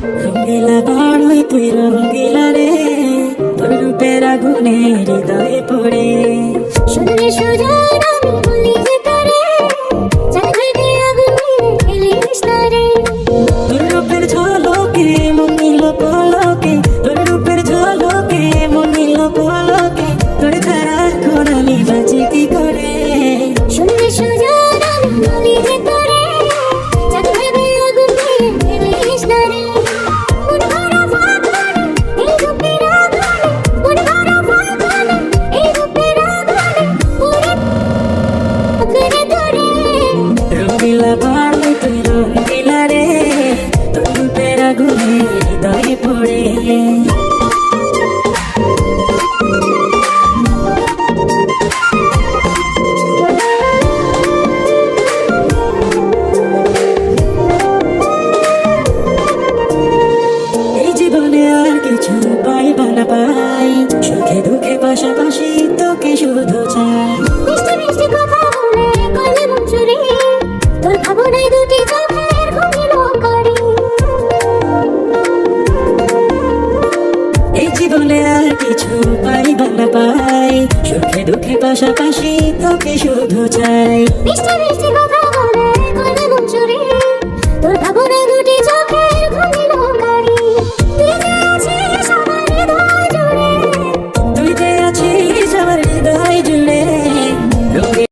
রঙ্গিলা বাড়ই তুই রঙ্গিলা রে, তোর রূপের আগুনে হৃদয়ে পড়ে। শুনলে সুজন আমি বলি যে তোরে, চাঁদ হইতে আগুন মেরে ফেলিস না রে। তোর রূপের ঝলকে মন নিল পলকে, তোর রূপের ঝলকে মন নিল পলকে, তোর ছাড়া ঘোরালি বাঁচি কি করে। শুনলে সুজন আমি বলি যে তোরে, চাঁদ হইতে আগুন মেরে ফেলিস না রে। মন ভরা ফাগুনে এই রূপের আগুনে, মন ভরা ফাগুনে এই রূপের আগুনে পুরে করে তোরে। রঙ্গিলা বাড়ই তুই রঙ্গিলা রে, তোর রূপের আগুনে হৃদয়ে পড়ে। এই জীবনে আর কিছু পাইবা না পাই, সুখে দুঃখে পাশাপাশি তোকে শুধু চাই। মিষ্টি মিষ্টি কথা বলে করলে মন চুরি, তোর ভাবনায় দুটি চোখের ঘুমিল করি। এই জীবনে আর কিছু পাইবা না পাই, সুখে দুঃখে পাশাপাশি তোকে শুধু চাই। মিষ্টি মিষ্টি কথা